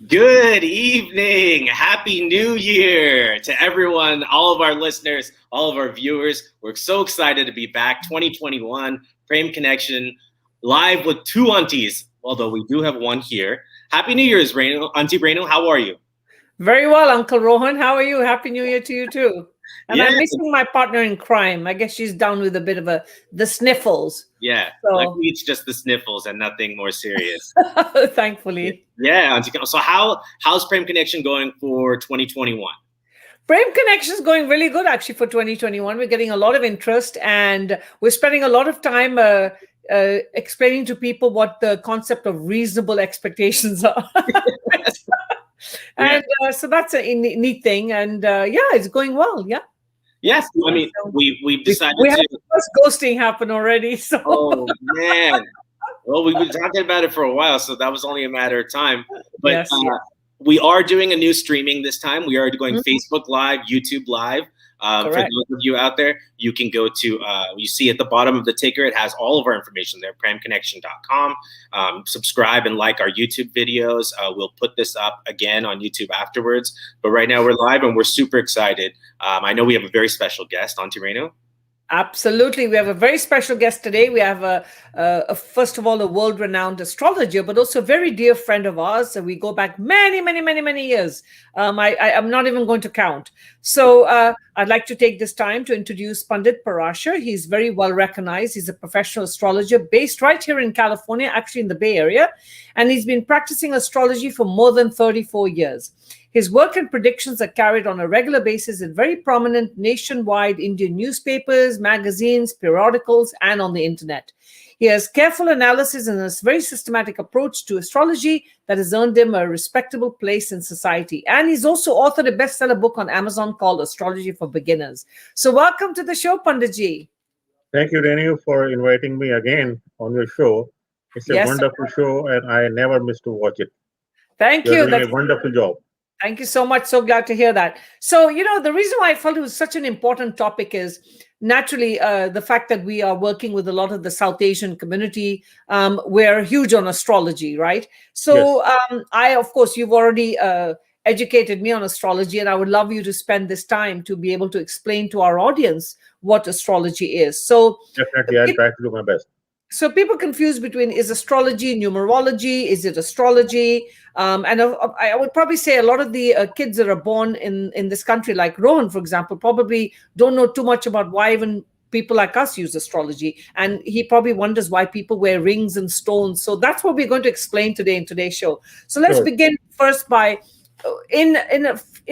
Good evening. Happy New Year to everyone, all of our listeners, all of our viewers. We're so excited to be back. 2021, Prem Connection, live with two aunties, although we do have one here. Happy New Year's, Renu. Auntie Renu, how are you? Very well, Uncle Rohan. How are you? Happy New Year to you too. And Yeah, I'm missing my partner in crime. I guess she's down with a bit of the sniffles. yeah. So Luckily, it's just the sniffles and nothing more serious. thankfully. Yeah, Auntie. So how's Prem Connection going for 2021? Prem Connection is going really good actually for 2021. We're getting a lot of interest and we're spending a lot of time explaining to people what the concept of reasonable expectations are. Yeah. And so that's a neat thing. And yeah, it's going well. Yeah. Yes, I mean So we've we, decided we had to. the first ghosting happen already. So Oh man. Well, we've been talking about it for a while, so that was only a matter of time. But yes, yes. we are doing a new streaming this time. We are going Mhm. Facebook Live, YouTube Live. For Correct. those of you out there, you can go to, you see at the bottom of the ticker, it has all of our information there, pramconnection.com. Subscribe and like our YouTube videos. We'll put this up again on YouTube afterwards. But right now we're live and we're super excited. I know we have a very special guest, Auntie Reno. Absolutely. We have a very special guest today. We have first of all, a world-renowned astrologer, but also a very dear friend of ours. So we go back many, many, many, many years. I'm not even going to count. So I'd like to take this time to introduce Pandit Prashar. He's very well recognized. He's a professional astrologer based right here in California, actually in the Bay Area. And he's been practicing astrology for more than 34 years. His work and predictions are carried on a regular basis in very prominent nationwide Indian newspapers, magazines, periodicals, and on the internet. He has careful analysis and a very systematic approach to astrology that has earned him a respectable place in society. And he's also authored a bestseller book on Amazon called Astrology for Beginners. So welcome to the show, Panditji. Thank you, Renu, for inviting me again on your show. It's a Yes, wonderful show, and I never miss to watch it. thank You're you. doing a wonderful job. Thank you so much. So glad to hear that. So, the reason why I felt it was such an important topic is naturally the fact that we are working with a lot of the South Asian community. We're huge on astrology, right? So, of course, you've already educated me on astrology, and I would love you to spend this time to be able to explain to our audience what astrology is. So, Definitely, I'll try to do my best. so people confuse between is astrology numerology, is it astrology, and I would probably say a lot of the kids that are born in this country, like Rohan, for example, probably don't know too much about why even people like us use astrology, and he probably wonders why people wear rings and stones. So that's what we're going to explain today in today's show. So let's Sure. begin first by in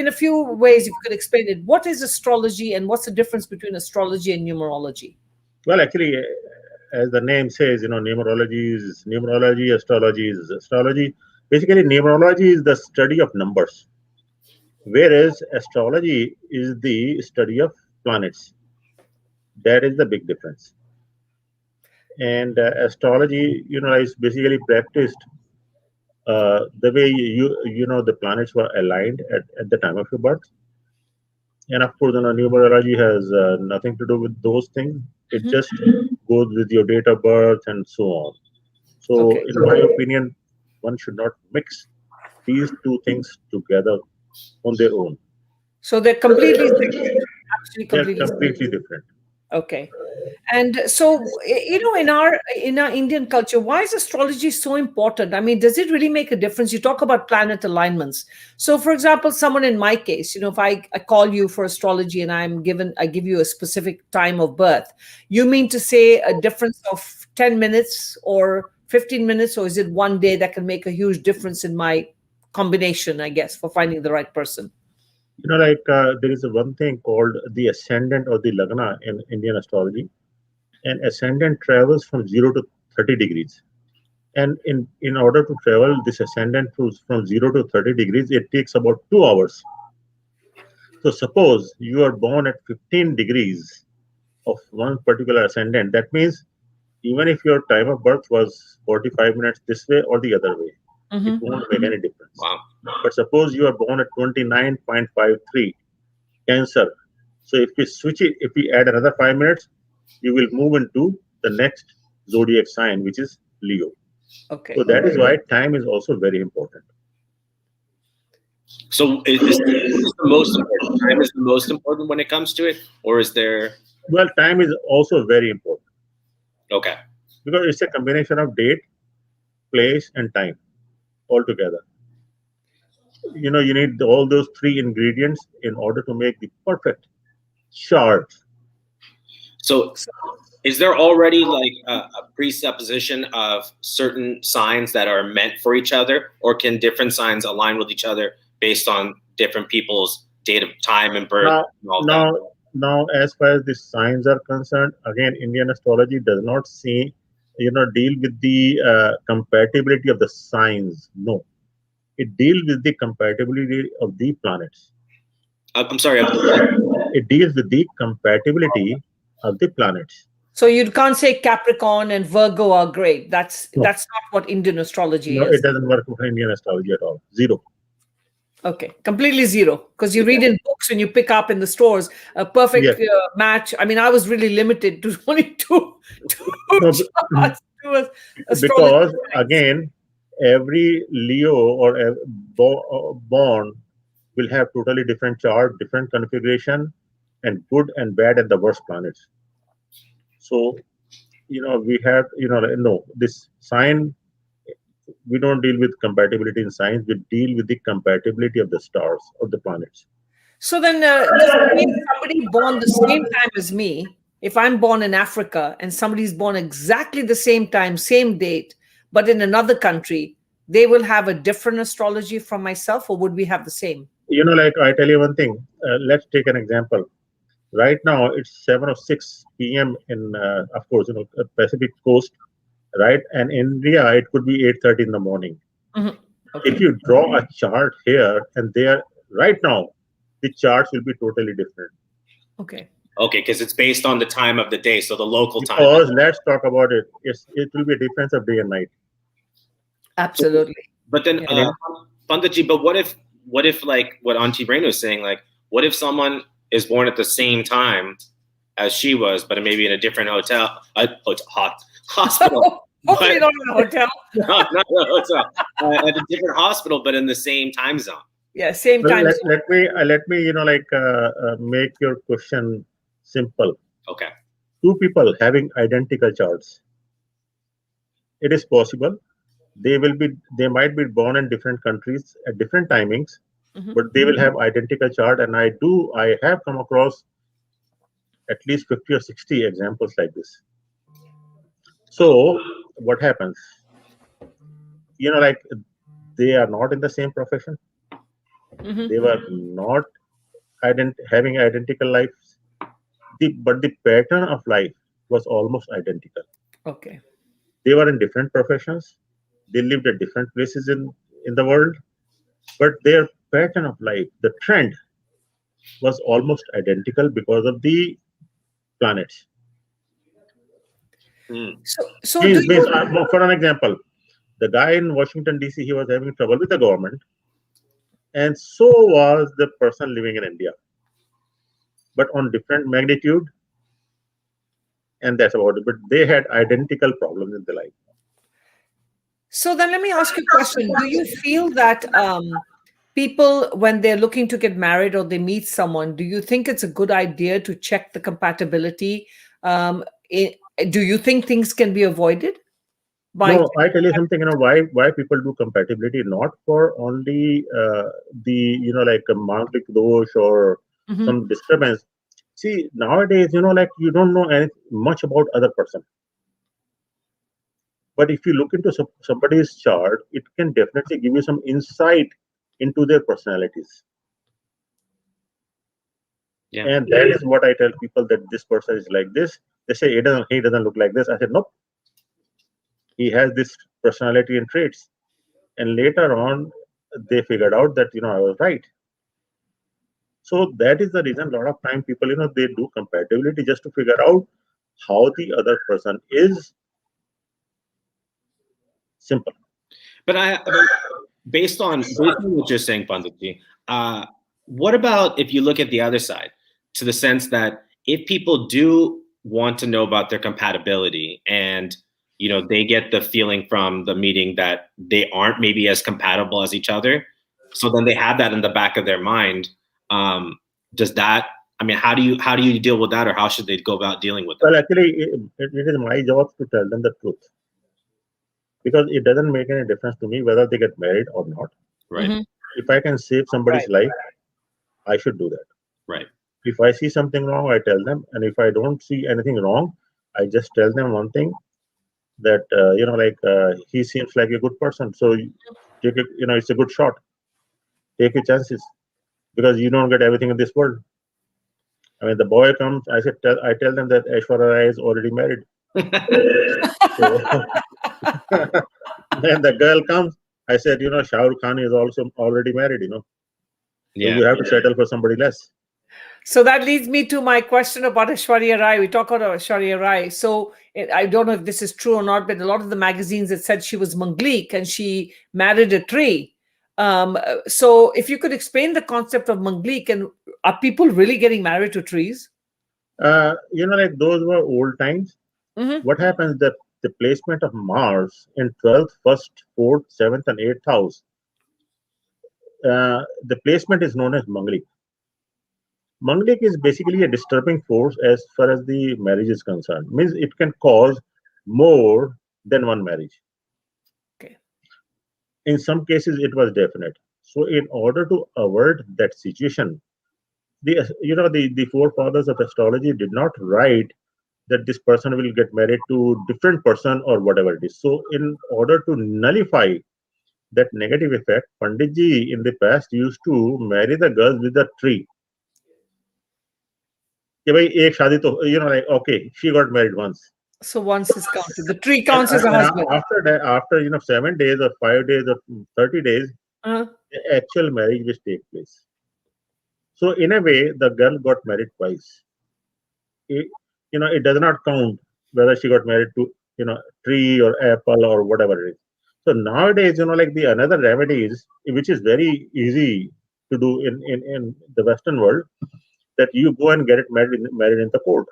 a few ways, if you could explain it. What is astrology, and what's the difference between astrology and numerology? Well, actually, as the name says, numerology is numerology, astrology is astrology. Basically, numerology is the study of numbers, whereas astrology is the study of planets. That is the big difference. And astrology, is basically practiced the way the planets were aligned at the time of your birth. And of course, numerology has nothing to do with those things. It Mhm. just goes with your date of birth and so on. So, Okay. in my opinion, one should not mix these two things together on their own. So they're completely separate, actually They are completely separate. completely different. Okay. And so, in our Indian culture, why is astrology so important? I mean, does it really make a difference? You talk about planet alignments. So, for example, someone in my case, if I call you for astrology and I give you a specific time of birth, you mean to say a difference of 10 minutes or 15 minutes, or is it one day that can make a huge difference in my combination, I guess, for finding the right person? There is a one thing called the ascendant or the lagna in Indian astrology, and ascendant travels from 0 to 30 degrees. And in order to travel this ascendant from 0 to 30 degrees, it takes about 2 hours. So suppose you are born at 15 degrees of one particular ascendant, that means even if your time of birth was 45 minutes this way or the other way, it Mhm. won't make any difference. Wow. But suppose you are born at 29.53 Cancer. So if we add another 5 minutes, you will move into the next zodiac sign, which is Leo. Okay. So that is why time is also very important. So is the most important? Time is the most important when it comes to it, or is there? Well, time is also very important Okay. because it's a combination of date, place, and time altogether. You need all those three ingredients in order to make the perfect chart. So is there already like a presupposition of certain signs that are meant for each other, or can different signs align with each other based on different people's date of time and birth Now, and all of that? now, as far as the signs are concerned, again, Indian astrology does not see, deal with the compatibility of the signs. No, it deals with the compatibility of the planets. I'm sorry, of the what? It deals with the compatibility of the planets. So you can't say Capricorn and Virgo are great. That's No, not what Indian astrology no, it is. doesn't work for Indian astrology at all. Zero. Okay, completely zero. Because you Yeah. read in books and you pick up in the stores a perfect Yes. match. I mean, I was really limited to only two No, charts, two astrology because signs. again, every Leo or born will have totally different chart, different configuration, and good and bad and the worst planets. So we have no this sign. We don't deal with compatibility in science. We deal with the compatibility of the stars or the planets. So then, does it mean somebody born the same time as me, if I'm born in Africa and somebody's born exactly the same time, same date, but in another country, they will have a different astrology from myself, or would we have the same? Like I tell you one thing. Let's take an example. Right now it's 7:06 p.m. in, of course, Pacific coast, right? And in India it could be 8:30 in the morning. Mhm. If Okay. you draw a chart here and there right now, the charts will be totally different. Okay. Okay, because it's based on the time of the day, so the local time. Because let's talk about it. It will be a difference of day and night. So, Absolutely. but then, Yeah. Panditji, but what if like what Auntie Brain was saying, like, what if someone is born at the same time as she was, but maybe in a different hospital, Hopefully but not in a hotel. not a hotel, at a different hospital, but in the same time zone. Yeah, same Well, time let, zone. let me make your question simple. Okay. Two people having identical charts, it is possible they might be born in different countries at different timings, Mhm. but they will have identical chart. And I have come across at least 50 or 60 examples like this. So what happens? Like they are not in the same profession. Mhm. They were not having identical lives. But the pattern of life was almost identical. Okay. They were in different professions. They lived at different places in the world, but their pattern of life, the trend, was almost identical because of the planets. Hmm. So do you? For an example, the guy in Washington D.C. he was having trouble with the government, and so was the person living in India, but on different magnitude, and that's about it. But they had identical problems in their life. So then let me ask you a question. Do you feel that people, when they're looking to get married or they meet someone, do you think it's a good idea to check the compatibility? Um, i- do you think things can be avoided by? No, I tell you something. Why people do compatibility, not for only the like a manglik dosh or Mhm. some disturbance. See, nowadays, like you don't know much about other person. But if you look into somebody's chart, it can definitely give you some insight into their personalities. Yeah. And that is what I tell people, that this person is like this. They say he doesn't look like this. I said, nope, he has this personality and traits. And later on, they figured out that I was right. So that is the reason a lot of time people they do compatibility just to figure out how the other person is. Simple. But based on what you're saying, Panditji, what about if you look at the other side, to the sense that if people do want to know about their compatibility, and they get the feeling from the meeting that they aren't maybe as compatible as each other, So then they have that in the back of their mind. Does that? I mean, how do you deal with that, or how should they go about dealing with that? Well, actually, it is my job to tell them the truth, because it doesn't make any difference to me whether they get married or not. Right. Mhm. If I can save somebody's life, I should do that. Right. If I see something wrong, I tell them, and if I don't see anything wrong, I just tell them one thing, that he seems like a good person, so take it, it's a good shot. Take your chances, because you don't get everything in this world. I mean, the boy comes, I tell them that Aishwarya Rai is already married. So, then the girl comes, I said, Shah Rukh Khan is also already married, so Yeah. you have to settle for somebody less. So that leads me to my question about Aishwarya Rai. We talk about Aishwarya Rai. So I don't know if this is true or not, but a lot of the magazines that said she was Manglik and she married a tree. So if you could explain the concept of Manglik, and are people really getting married to trees? Like those were old times. Mhm. What happens, that the placement of Mars in 12th, 1st, 4th, 7th, and 8th house, the placement is known as Manglik. Manglik is basically a disturbing force as far as the marriage is concerned. Means it can cause more than one marriage. Okay. In some cases, it was definite. So, in order to avert that situation, the forefathers of astrology did not write that this person will get married to different person or whatever it is. So, in order to nullify that negative effect, Pandit ji in the past used to marry the girls with a tree. कि भाई एक शादी तो like okay, she got married once. So once is counted. The tree And, counts as a husband. after that, after 7 days or 5 days or 30 days, Uh-huh. the actual marriage will take place. So in a way, the girl got married twice. It does not count whether she got married to tree or apple or whatever it is. So nowadays, like the another remedies, which is very easy to do in the Western world, that you go and get it married in the court.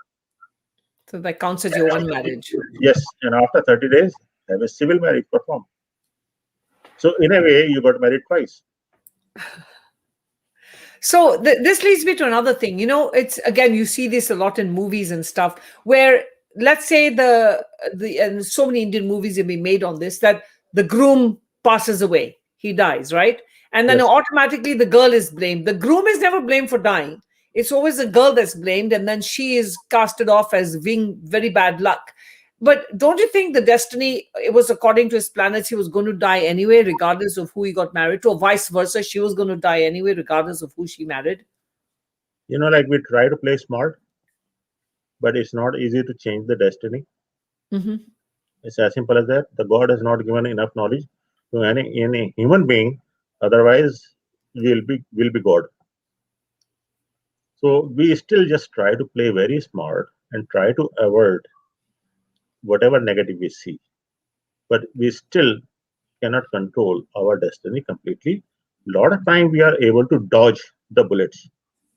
So that counts as your one marriage. Yes, and after 30 days, have a civil marriage performed. So in a way, you got married twice. So this leads me to another thing. It's again, you see this a lot in movies and stuff, where let's say the and so many Indian movies have been made on this, that the groom passes away, he dies, right? And then Yes. automatically the girl is blamed. The groom is never blamed for dying. It's always the girl that's blamed, and then she is casted off as being very bad luck. But don't you think the destiny, it was according to his planets, he was going to die anyway, regardless of who he got married to, or vice versa, she was going to die anyway, regardless of who she married? Like we try to play smart, but it's not easy to change the destiny. Mm-hmm. It's as simple as that. The God has not given enough knowledge to any human being. Otherwise, will be God. So we still just try to play very smart and try to avert whatever negative we see. But we still cannot control our destiny completely. A lot of time we are able to dodge the bullets,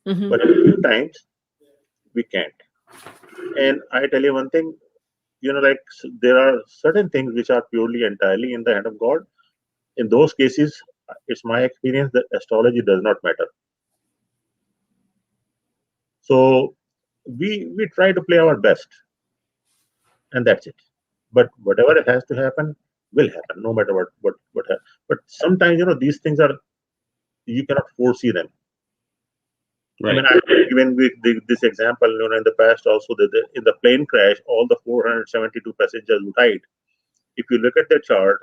Mm-hmm. but a few times we can't. And I tell you one thing, there are certain things which are purely entirely in the hand of God. In those cases, it's my experience that astrology does not matter. So we try to play our best, and that's it. But whatever has to happen will happen, no matter what happens. But sometimes these things are, you cannot foresee them. Right. I mean, I've given this example, in the past also, that in the plane crash, all the 472 passengers who died. If you look at the chart,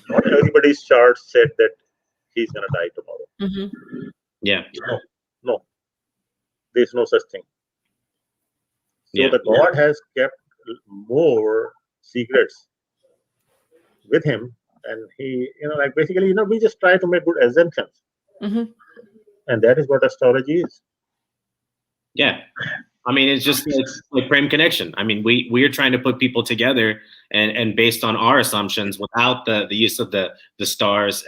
not everybody's chart said that he's going to die tomorrow. Mm-hmm. Yeah. No, there's no such thing. So Yeah. the God has kept more secrets with him, and he, basically, we just try to make good assumptions, Mm-hmm. and that is what astrology is. Yeah. I mean, it's just like Prem Connection. I mean, we are trying to put people together and based on our assumptions without the use of the stars,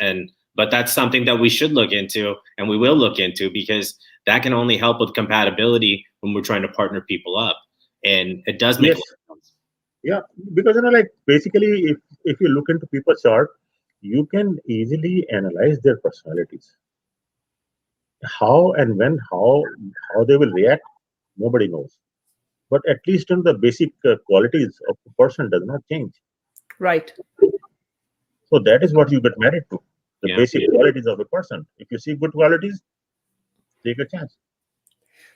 but that's something that we should look into and we will look into, because that can only help with compatibility when we're trying to partner people up. And it does make Yes. Yeah, because basically, if you look into people's chart, you can easily analyze their personalities. How and when, how they will react, nobody knows. But at least in the basic qualities of a person does not change. Right. So that is what you get married to, the Yeah. basic qualities of a person. If you see good qualities, take a chance.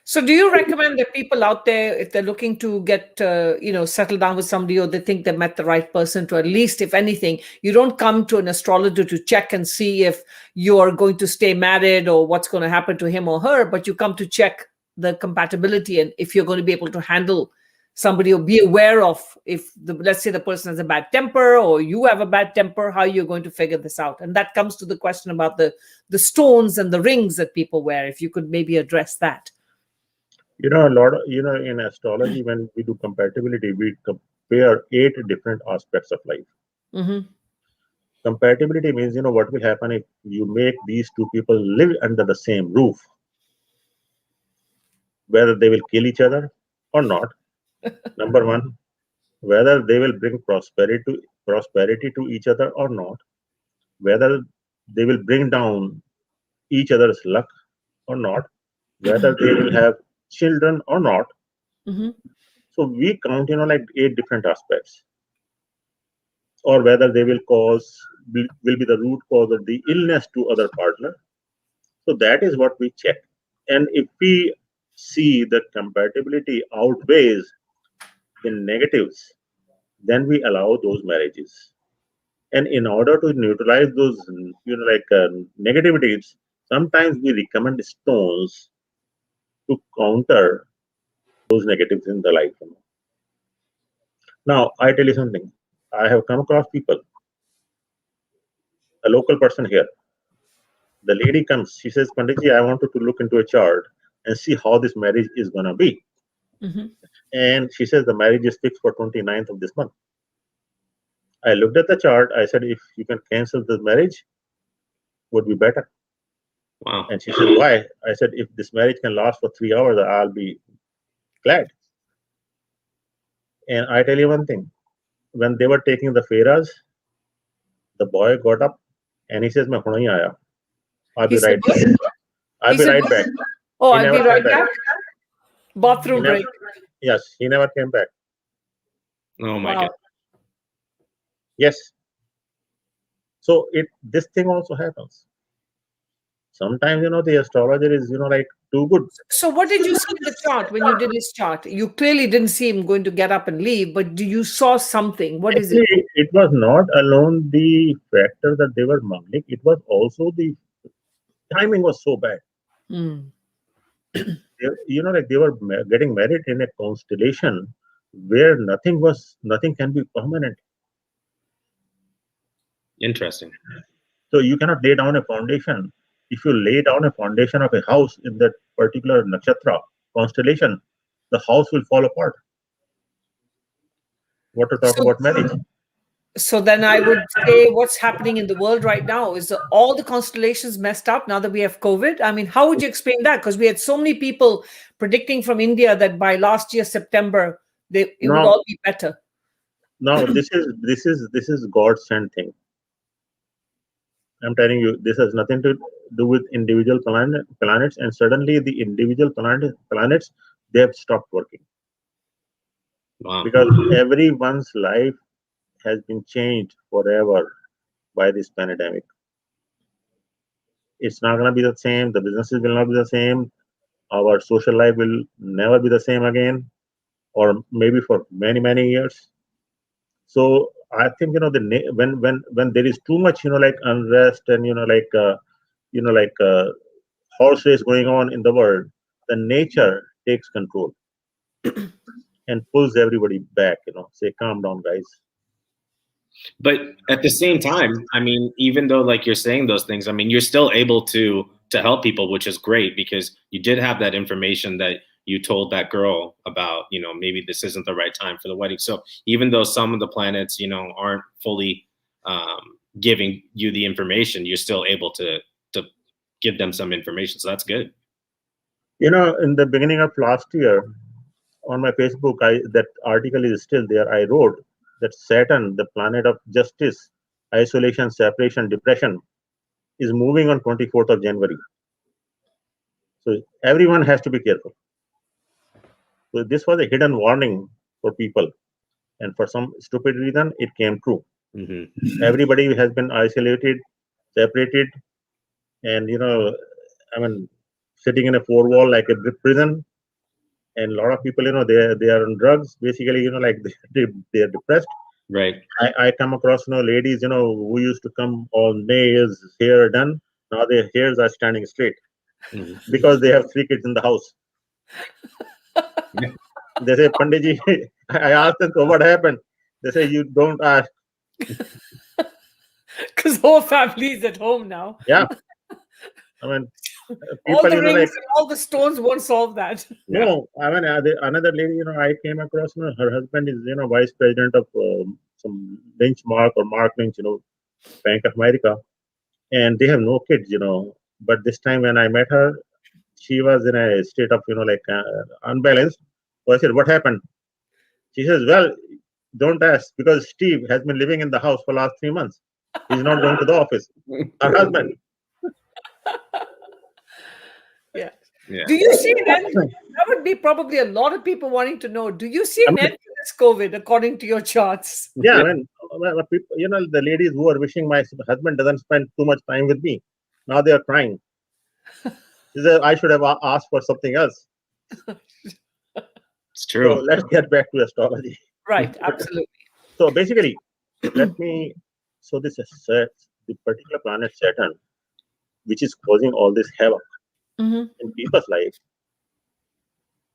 So, do you recommend that people out there, if they're looking to get, settle down with somebody, or they think they met the right person, to at least, if anything, you don't come to an astrologer to check and see if you're going to stay married or what's going to happen to him or her, but you come to check the compatibility and if you're going to be able to handle somebody, or be aware of if let's say the person has a bad temper or you have a bad temper, how you're going to figure this out. And that comes to the question about the stones and the rings that people wear. If you could maybe address that. A lot of, in astrology, when we do compatibility, we compare 8 different aspects of life. Hmm. Compatibility means, what will happen if you make these two people live under the same roof, whether they will kill each other or not. Number one, whether they will bring prosperity to each other or not, whether they will bring down each other's luck or not, whether they will have children or not. Hmm. So we count, like 8 different aspects, or whether they will be the root cause of the illness to other partner. So that is what we check. And if we see that compatibility outweighs the negatives, then we allow those marriages. And in order to neutralize those, negativities, sometimes we recommend stones to counter those negatives in the life. Now, I tell you something. I have come across people, a local person here. The lady comes, she says, Panditji, I wanted to look into a chart and see how this marriage is going to be. Hmm. And she says the marriage is fixed for 29th of this month. I looked at the chart. I said, if you can cancel the marriage, would be better. Wow. And she said, why? I said, if this marriage can last for 3 hours, I'll be glad. And I tell you one thing. When they were taking the feras, the boy got up and he says, "मैं हुणे ही आया. I'll He be said right what? back. I'll He be said right what? back." Oh, He I'll never be came right back. back. He Bathroom never, break. yes, he never came back. Oh my Wow. God. Yes. So this thing also happens. Sometimes, the astrologer is, like too good. So, what did you see in the chart when you did his chart? You clearly didn't see him going to get up and leave, but you saw something. What is it? Actually, it was not alone the factor that they were mumbling. It was also the timing was so bad. Hmm. Like they were getting married in a constellation where nothing can be permanent. Interesting. So you cannot lay down a foundation. If you lay down a foundation of a house in that particular nakshatra constellation, the house will fall apart. What to talk So, about marriage? so then I would say what's happening in the world right now is all the constellations messed up now that we have COVID. I mean, how would you explain that? Because we had so many people predicting from India that by last year September it would Now, all be better. now this is God sent thing. I'm telling you, this has nothing to do with individual planets, and suddenly the individual planets they have stopped working Wow. because everyone's life has been changed forever by this pandemic. It's not going to be the same. The businesses will not be the same. Our social life will never be the same again, or maybe for many years. So I think when there is too much like unrest and horse race going on in the world, the nature takes control and pulls everybody back. Say, calm down, guys. But at the same time, I mean, even though like you're saying those things, I mean, you're still able to help people, which is great because you did have that information that you told that girl about, maybe this isn't the right time for the wedding. So even though some of the planets, aren't fully giving you the information, you're still able to give them some information. So that's good. In the beginning of last year, on my Facebook, that article is still there. I wrote that Saturn, the planet of justice, isolation, separation, depression, is moving on 24th of January. So everyone has to be careful. So this was a hidden warning for people, and for some stupid reason, it came true. Everybody has been isolated, separated, and I mean, sitting in a four wall like a prison. And a lot of people, they are on drugs. Basically, like they are depressed. Right. I come across ladies who used to come all nails, hair done. Now their hairs are standing straight because they have three kids in the house. They say, Panditji, I asked them, so what happened? They say, you don't ask. Because whole family is at home now. Yeah. I mean, All people, the rings like, and all the stones won't solve that. no, I mean, another lady, I came across, her husband is, vice president of some Lynch Mark or Mark Lynch, Bank of America. And they have no kids, But this time when I met her, she was in a state of, like unbalanced. So I said, what happened? She says, well, don't ask because Steve has been living in the house for last 3 months. He's not going to the office. Her husband. Yeah. Yeah. Do you see then? That would be probably a lot of people wanting to know. Do you see an end to this COVID according to your charts? Yeah, I mean, people, the ladies who are wishing my husband doesn't spend too much time with me. Now they are crying. She says, I should have asked for something else. It's true. So let's get back to astrology. Right, absolutely. So basically, so this is the particular planet Saturn, which is causing all this havoc in people's life.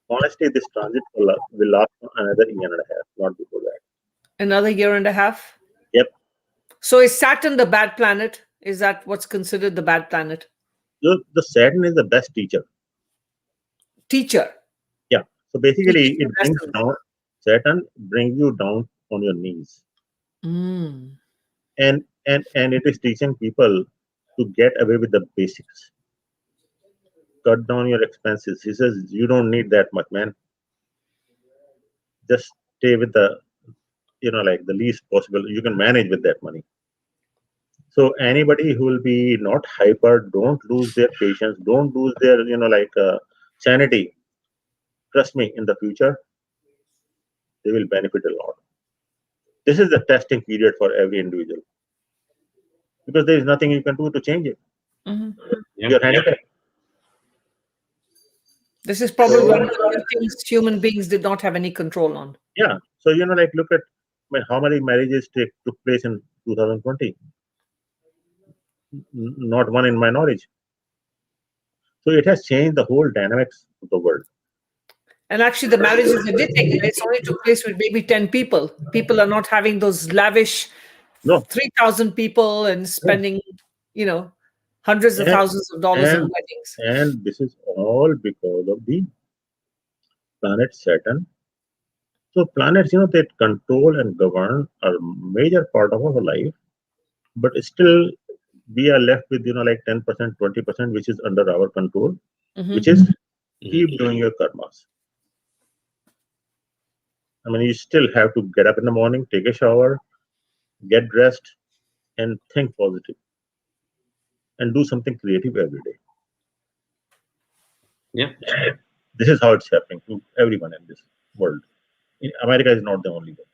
Honestly, this transit will last another year and a half, not before that. Another year and a half? Yep. So is Saturn the bad planet? Is that what's considered the bad planet? The Saturn is the best teacher. Teacher. Yeah. So basically, Teaching it brings down, Saturn brings you down on your knees. And it is teaching people to get away with the basics. Cut down your expenses. He says, you don't need that much, man. Just stay with the, like the least possible. You can manage with that money. So anybody who will be not hyper, don't lose their patience, don't lose their, sanity. Trust me, in the future, they will benefit a lot. This is the testing period for every individual because there is nothing you can do to change it. You're handicapped. This is probably one of the things human beings did not have any control on. Yeah. So, like look at how many marriages took place in 2020. Not one in my knowledge. So it has changed the whole dynamics of the world. And actually, the marriages that did take place only took place with maybe 10 people. People are not having those lavish 3,000 people and spending, hundreds of thousands of dollars on weddings. And this is all because of the planet Saturn. So planets, they control and govern a major part of our life, but still we are left with, like 10%, 20%, which is under our control, which is keep doing your karmas. I mean, you still have to get up in the morning, take a shower, get dressed, and think positive, and do something creative every day. Yeah. This is how it's happening to everyone in this world. America is not the only one.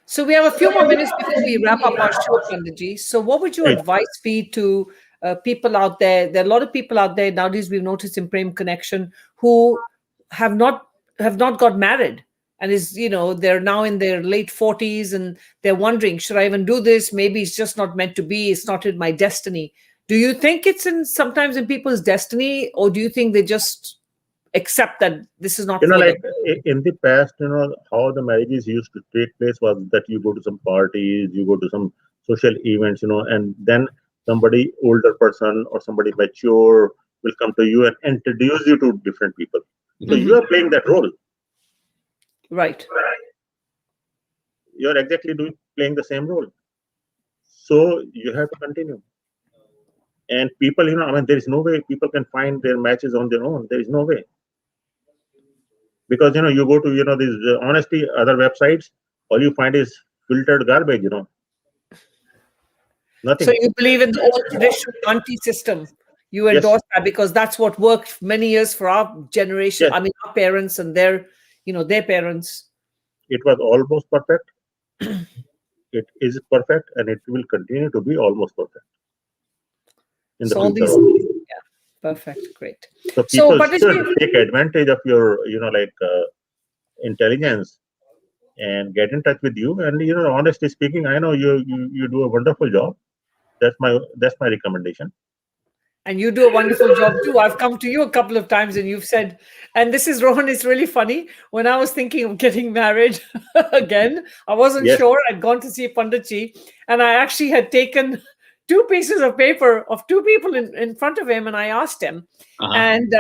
So we have a few more minutes before we wrap up our show, Panditji. So what would your advice be to people out there? There are a lot of people out there nowadays, we've noticed in Prem Connection, who have not got married. And they're now in their late 40s and they're wondering, should I even do this? Maybe it's just not meant to be. It's not in my destiny. Do you think it's sometimes in people's destiny, or do you think they just accept that this is not for like them? in the past, how the marriages used to take place was that you go to some parties, you go to some social events, and then somebody older person or somebody mature will come to you and introduce you to different people. So you are playing that role. Right. You're exactly playing the same role. So you have to continue. And people, there is no way people can find their matches on their own. There is no way. Because, you go to, these honestly, other websites, all you find is filtered garbage, Nothing. So you believe in the old traditional auntie system. You endorse that because that's what worked many years for our generation. Yes. I mean, our parents and their parents. It was almost perfect. It is perfect, and it will continue to be almost perfect in the So all future. these, Also. yeah, perfect, great. So So, people Pandit should ji, take advantage of your, intelligence and get in touch with you. And honestly speaking, I know you do a wonderful job. That's my recommendation. and you do a wonderful job too. I've come to you a couple of times and you've said, and this is Rohan, it's really funny. When I was thinking of getting married again, I wasn't Yes. sure. I'd gone to see Panditji and I actually had taken two pieces of paper of two people in front of him and I asked him. And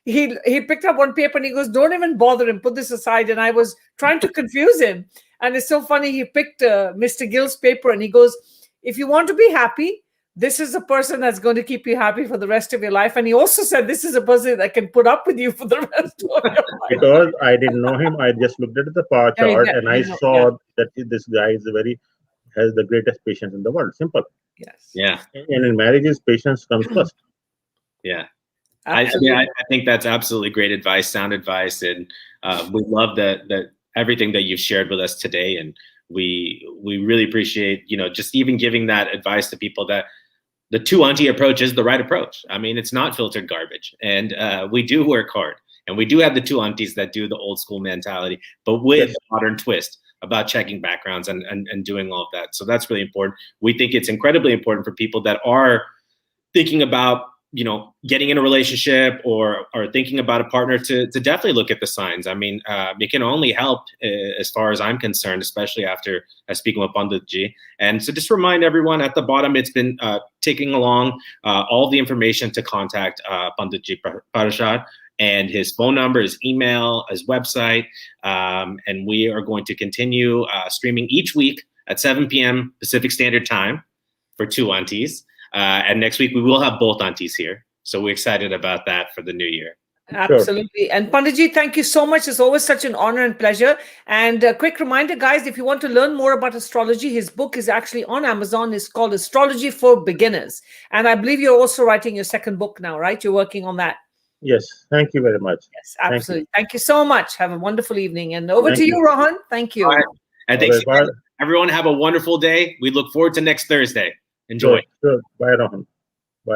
he picked up one paper and he goes, don't even bother him, put this aside. And I was trying to confuse him. And it's so funny. He picked Mr. Gill's paper and he goes, if you want to be happy, this is a person that's going to keep you happy for the rest of your life. And he also said, this is a person that can put up with you for the rest of your life. Because I didn't know him, I just looked at the bar chart and I saw that this guy has the greatest patience in the world. Simple. Yes. Yeah. And in marriages, patience comes first. Yeah. I think that's absolutely great advice, sound advice. And we love that everything that you've shared with us today. And we really appreciate, just even giving that advice to people that the two auntie approach is the right approach. I mean, it's not filtered garbage. And we do work hard. And we do have the two aunties that do the old school mentality, but with a modern twist about checking backgrounds and doing all of that. So that's really important. We think it's incredibly important for people that are thinking about, getting in a relationship or thinking about a partner to definitely look at the signs. I mean, it can only help as far as I'm concerned, especially after speaking with Panditji. And so just remind everyone at the bottom, it's been ticking along all the information to contact Panditji Prashar. And his phone number, his email, his website. And we are going to continue streaming each week at 7 p.m. Pacific Standard Time for two aunties. And next week, we will have both aunties here. So we're excited about that for the new year. Absolutely. Sure. And Panditji, thank you so much. It's always such an honor and pleasure. And a quick reminder, guys, if you want to learn more about astrology, his book is actually on Amazon. It's called Astrology for Beginners. And I believe you're also writing your second book now, right? You're working on that. Yes. Thank you very much. Yes, absolutely. Thank you so much. Have a wonderful evening. And over to you, Rohan. Thank you. All right. And thanks again. Everyone have a wonderful day. We look forward to next Thursday. Enjoy. Sure. Bye, Rohan.